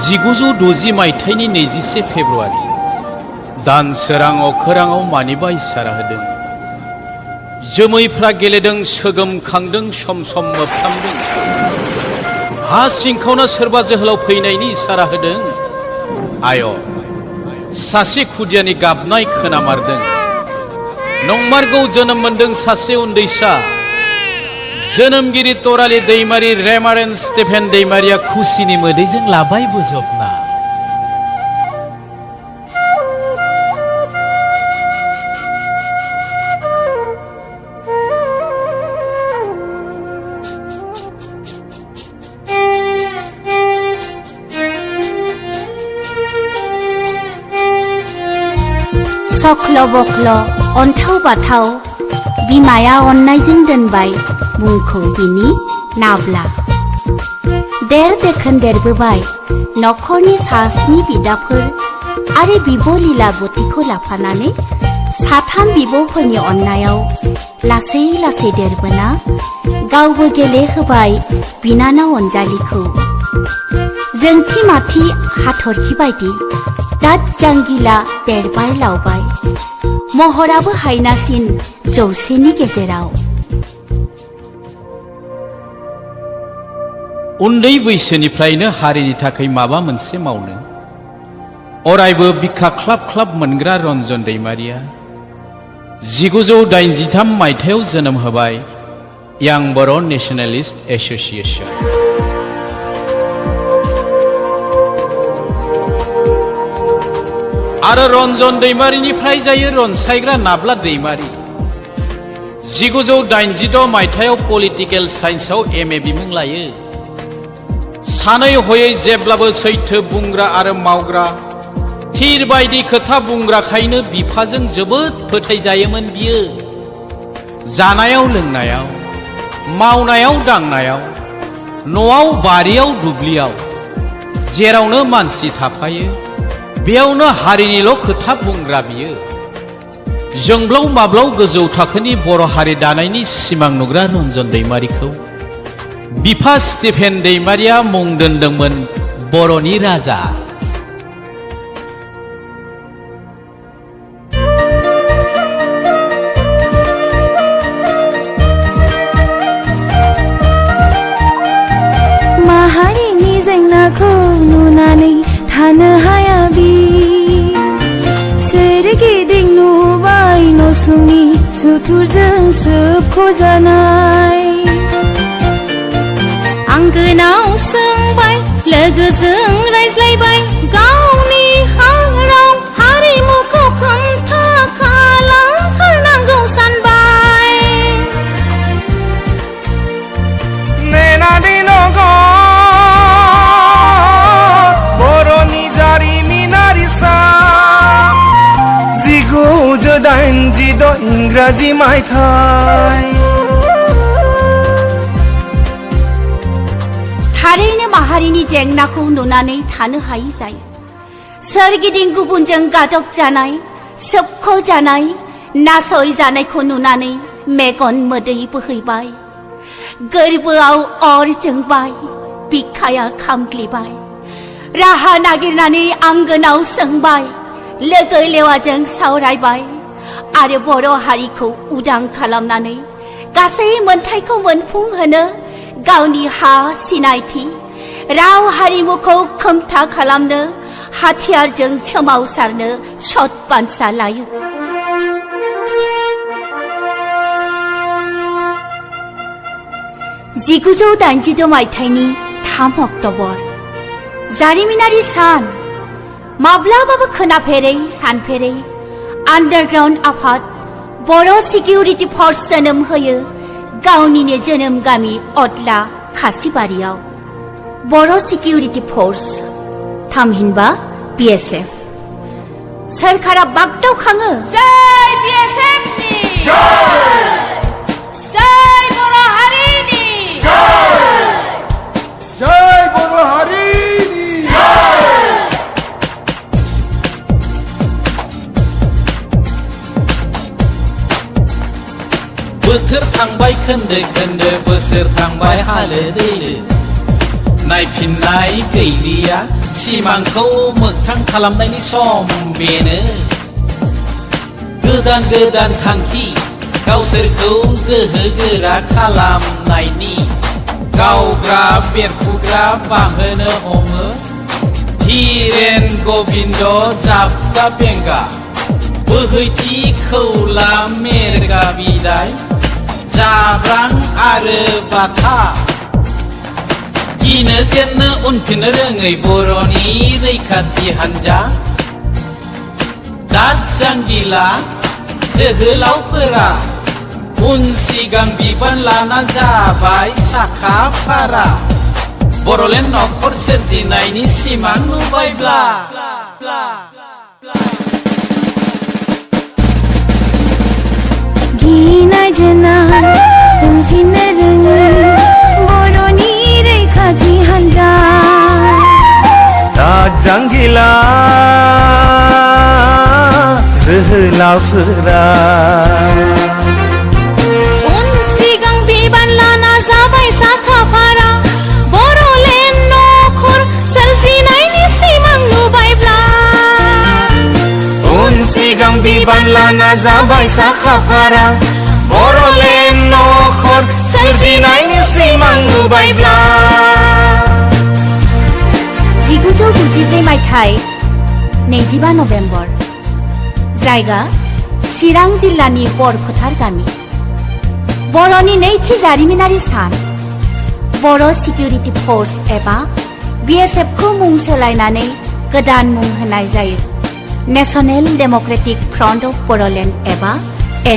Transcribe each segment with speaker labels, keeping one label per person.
Speaker 1: 1960 मायथाइनि 21 फेब्रुआरि दान सोरां अखोराङाव मानिबा इसारा होदों। जोमैफ्रा गेलेदों, सोगोमखांदों, सम सम मोफ्लामदों। हा सिंखावना सोरबा जोहोलाव फैनायनि इसारा होदों। आय' सासे खुदियानि गाबनाय खोनामारदों। नंमारगौ जोनोम मोनदों सासे उन्दैसा। जोनोमगिरि तराली दैमारि रेभारेन्ड स्टेफेन दैमारिया खुसिनि मोदैजों लाबाय बोजबना।
Speaker 2: सक्ल' बक्ल' अन्थाव बाथाव बिमाया अननायजों दोनबाय मुंखौ बिनि नाब्ला। देर देखोन देरबोबाय नखरनि सास्नि बिदाफोर आरो बिब' लीलाबतीखौ लाफानानै साथाम बिब'फोरनि अननायाव लासै लासै देरबोना गावबो गेलेहोबाय बिनानाव अनजालिखौ। जोंथि माथि हाथरखि बायदि दाद जांगिला देरबाय लावबाय, महराबो हायनासिन 100नि गेजेराव।
Speaker 1: उन्दै बैसोनिफ्रायनो हारिनि थाखाय माबा मोनसे मावनो अरायबो बिखा ख्लाब ख्लाब मोनग्रा रन्जन दैमारिया 1983 मायथाइयाव जोनोम होबाय यां बर' नेशनेलिस्ट एस'सिएशन। आरो रन्जन दैमारिनिफ्राय जायो रनसायग्रा नाब्ला दैमारि। 1986 मायथाइयाव पलिटिकेल साइन्सआव MA बिमुं लायो। सानै हयै जेब्लाबो सैथो बुंग्रा आरो मावग्रा, थिर बायदि खोथा बुंग्राखायनो बिफाजों जोबोद फोथायजायोमोन बियो। जानायाव लोंनायाव, मावनायाव दांनायाव, न'आव बारियाव दुब्लियाव जेरावनो मानसि थाफायो बेयावनो हारिनिल' खोथा बुंग्रा बियो। जोंब्लाव माब्लाव गोजौ थाखोनि बर' हारि दानायनि सिमां नुग्रा रन्जन दैमारिखौ बिफा स्टेफेन दैमारिया मुं दोनदोंमोन बर'नि राजा।
Speaker 2: माहारिनि जेंनाखौ नुनानै थानो हाया बि, सोरगिदिं नुबाय नसुंनि सुथुरजों सोबख'जानाय। आंगोनाव सोंबाय, लोगोजों रायज्लायबाय, गावनि हाराव हारिमुखौ खोमथा खालामथारनांगौ सानबाय। नेनानि नगर बर'नि जारिमिनारि सान 1986 इंराजि मायथाइ। थारैनो माहारिनि जेंनाखौ नुनानै थानो हायै जायो। सोरगिदिं गुबुनजों गादब जानाय, सोबख'जानाय, नासय जानायखौ नुनानै मेगन मोदै बोहैबाय। गोरबोआव अर जोंबाय, बिखाया खामग्लिबाय। राहा नागिरनानै आंगोनाव सोंबाय, लोगो लेवाजों सावरायबाय आरो बर' हारिखौ उदां खालामनानै गासै मोनथायखौ मोनफुंहोनो गावनि हा सिनायथि, राव हारिमुखौ खोमथा खालामनो हाथियारजों सोमावसारनो सत बान्सा लायो। 1986 मायथाइनि 3 अक्ट'बर जारिमिनारि सान। माब्लाबाबो खोनाफेरै सानफेरै आन्डारग्राउन्ड आफाद बर' सिकिउरिटि फर्स जोनोम होयो गावनिनो जोनोम गामि अदला खासिबारियाव। बर' सिकिउरिटि फर्स थामहिनबा BSF। सोरखारा बागदावखाङो, जय BSF नि जय, जय बर' हारिनि जय, जय बर' हारिनि जय।
Speaker 1: बोथोर थांबाय खोन्दो खोन्दो, बोसोर थांबाय हालो दैलो, नायफिननाय गैलिया सिमांखौ मोगथां खालामनायनि सम बेनो गोदान गोदान थांखि गावसोरखौ गोहो गोरा खालामनायनि गावग्रा बेरफुग्रा बाहोनो हमो धीरेन गबिन्द जाब्दा बेंगा बोहैथि खौला मेरगा बिदाय जाब्रां आरो बाथा गिनो जेननो उनफिननो रोङै बर'नि रैखाथि हान्जा दाद जांगिला जोहोलावफोरा उन सिगां बिबान लाना जाबाय साखा फारा बर'लेण्ड नखर सोरजिनायनि सिमां नुबायब्ला
Speaker 2: गिनाय जोनाय उनफिननो रोङै बर'नि रैखाथि हान्जा
Speaker 3: दाद जांगिला जोहोलावफोरा
Speaker 2: उन सिगां बिबान लाना जाबाय साखा फारा बर'लेण्ड नखर सोरजिनायनि सिमां नुबायब्ला
Speaker 3: उन सिगां बिबान लाना जाबाय साखा फारा बर'लेण्ड नखर सोरजिनायनि सिमां नुबायब्ला
Speaker 2: 1993 मायथाइ 25 नभेम्बर जायगा चिरां जिल्लानि बरफोथार गामि बर'नि नैथि जारिमिनारि सान बर' सिकिउरिटि फर्स एबा BSF खौ मुं सोलायनानै गोदान मुं होनाय जायो national democratic front of Bodoland एबा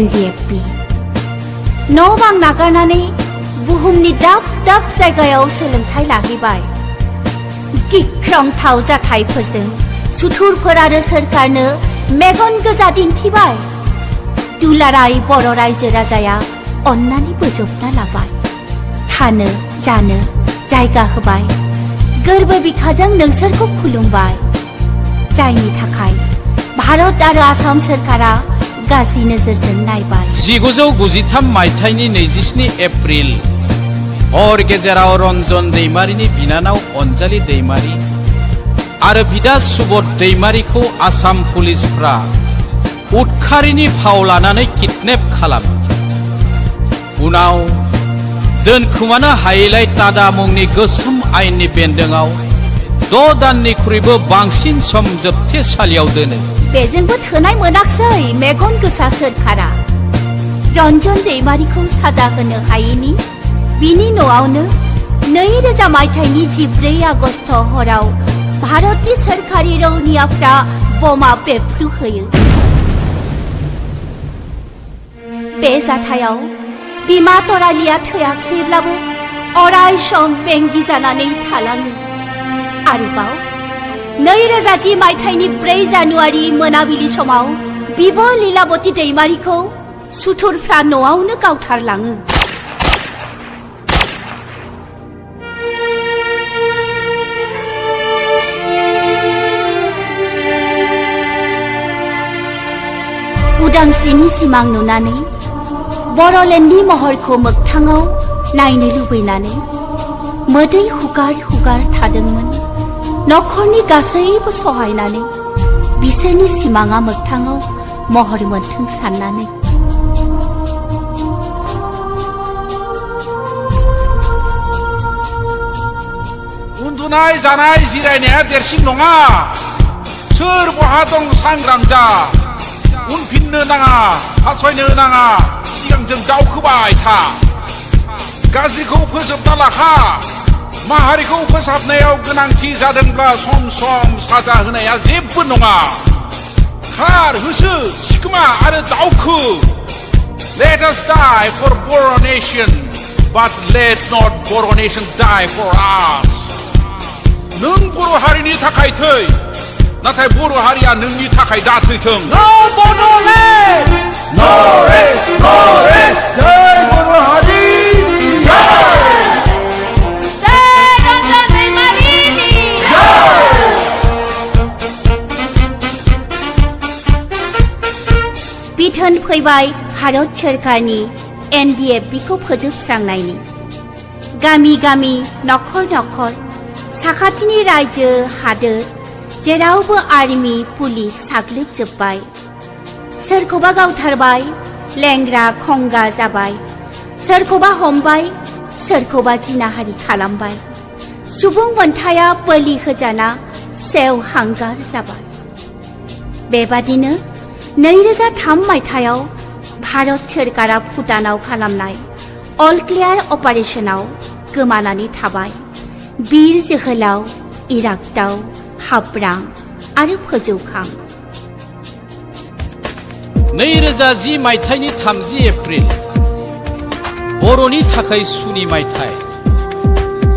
Speaker 2: NDFB न' बां नागारनानै बुहुमनि दाब दाब जायगायाव सोलोंथाइ लाहैबाय गिख्रंथाव जाथायफोरजों सुथुरफोर आरो सोरखारनो मेगन गोजा दिन्थिबाय दुलाराय बर' रायजो राजाया अन्नानै बोजबना लाबाय थानो जानो जायगा होबाय गोरबो बिखाजों नोंसोरखौ खुलुमबाय जायनि थाखाय भारत आरो आसाम सोरखारा गाज्रि नोजोरजों नायबाय
Speaker 1: 1993 मायथाइनि 27 एप्रिल हर गेजेराव रन्जन दैमारिनि बिनानाव अनजालि दैमारि आरो बिदा सुबोध दैमारिखौ आसाम पुलिसफ्रा उदखारिनि फाव लानानै किडनेप खालामो उनाव दोनखुमानो हायैलाय टाडा मुंनि गोसोम आयेननि बेन्दोंआव 6 दाननिख्रुइबो बांसिन सम जोबथेसालियाव दोनो
Speaker 2: बेजोंबो थोनाय मोनाखसै मेगन गोसा सोरखारा रन्जन दैमारिखौ साजा होनो हायैनि बिनि न'आवनो 2000 मायथाइनि 14 आगस्ट हराव भारतनि सोरखारि रौनियाफ्रा बमा बेफ्रुहोयो बे जाथायाव बिमा तरालिया थैयाखैब्लाबो अराय सम बेंगि जानानै थालाङो आरोबाव 2010 मायथाइनि 4 जानुवारि मोनाबिलि समाव बिब' लीलाबती दैमारिखौ सुथुरफ्रा न'आवनो गावथारलाङो उदांस्रिनि सिमां नुनानै बर'लेण्डनि महरखौ मोगथाङाव नायनो लुबैनानै मोदै हुगार हुगार थादोंमोन नखरनि गासैबो सहायनानै बिसोरनि सिमाङा मोगथाङाव महर मोनथों साननानै
Speaker 4: उन्दुनाय जानाय जिरायनाया देरसिन नङा सोर बहा दं सांग्रां जा उनफिननो नाङा फासयनो नाङा सिगांजों दावखोबाय था गाज्रिखौ फोजोबना लाखा माहारिखौ फोसाबनायाव गोनांथि जादोंब्ला सम सम साजा होनाया जेबो नङा खार होसो सिखोमा आरो दावखो let us die for Boro nation but let not Boro nation die for us नों बर' हारिनि थाखाय थै नाथाय बर' हारिया नोंनि थाखाय दा थैथों
Speaker 3: No Bodoland! No rest! No rest! जय बर' हारिनि जय!
Speaker 2: जय रन्जन दैमारिनि बिथोन फैबाय भारत सोरखारनि NDFB खौ फोजोबस्रांनायनि गामि गामि नखर नखर साखाथिनि रायजो हादोर जेरावबो आर्मि पुलिस साग्लोबजोब्बाय। सोरखौबा गावथारबाय, लेंग्रा खंगा जाबाय, सोरखौबा हमबाय, सोरखौबा जिनाहारि खालामबाय। सुबुं मोनथाया बोलि होजाना सेव हांगार जाबाय। बेबादिनो 2003 मायथाइयाव भारत सोरखारा भुटानाव खालामनाय अल क्लियार अपारेशनाव गोमानानै थाबाय बीर जोहोलाव इरागदाव हाब्रां आरो फोजौखां।
Speaker 1: 2010 मायथाइनि 30 एप्रिल बर'नि थाखाय सुनि मायथाइ।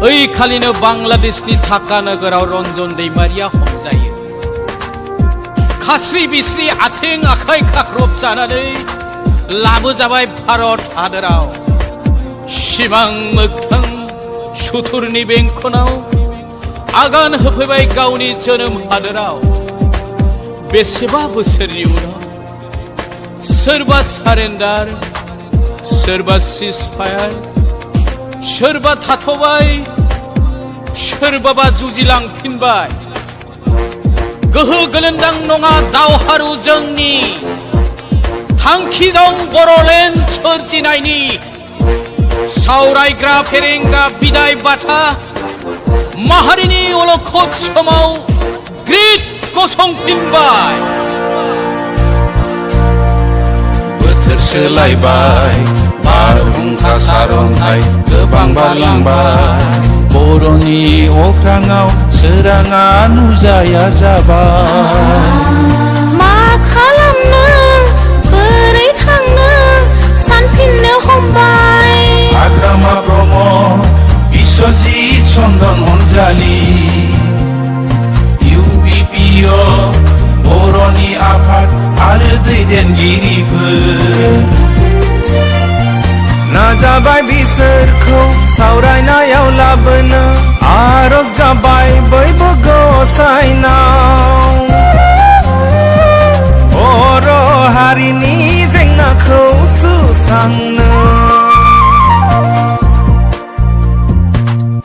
Speaker 1: ओइ खालिनो बांलादेशनि ढाका नोगोराव रन्जन दैमारिया हमजायो। खास्रि बिस्रि आथिं आखाइ खाख्रब जानानै लाबोजाबाय भारत हादोराव। सिमां मोगथां सुथुरनि बेंखनाव आगान होफैबाय गावनि जोनोम हादोराव। बेसेबा बोसोरनि उनाव सोरबा सारेन्डार, सोरबा सिजफायार, सोरबा थाथ'बाय, सोरबाबा जुजिलांफिनबाय। गोहो गोलोन्दां नङा दावहारु जोंनि, थांखि दं बर'लेण्ड सोरजिनायनि। सावरायग्रा फेरेंगा बिदाय बाथा माहारिनि अलखद समाव ग्रिद गसंफिनबाय।
Speaker 4: बोथोर सोलायबाय, बारहुंखा सारन्थाइ गोबां बारलांबाय। बर'नि अख्राङाव सोराङा नुजाया जाबाय।
Speaker 5: मा खालामनो बोरै थांनो सानफिननो हमबाय।
Speaker 4: हाग्रामा ब्रह्म, बिश्वजित चन्दन अनजालि, UBPO बर'नि आफाद आरो दैदेनगिरिफोर
Speaker 3: नाजाबाय बिसोरखौ सावरायनायाव लाबोनो, आरज गाबाय बयबो गसाइनाव। बर' हारिनि जेंनाखौ सुस्रांनो।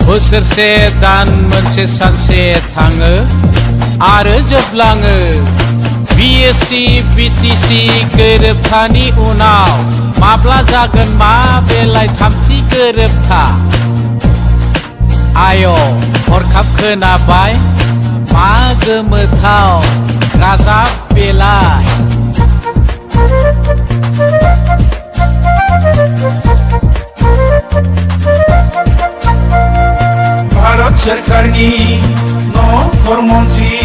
Speaker 1: बोसोरसे दान मोनसे सानसे थाङो आरो जोबलाङो। BSC BTC गोरोबथानि उनाव माब्ला जागोन मा बेलाय थामथि गोरोबथा? आय' हरखाब खोनाबाय मा गोमोथाव रादाब बेलाय।
Speaker 4: भारत सोरखारनि नखर मन्त्रि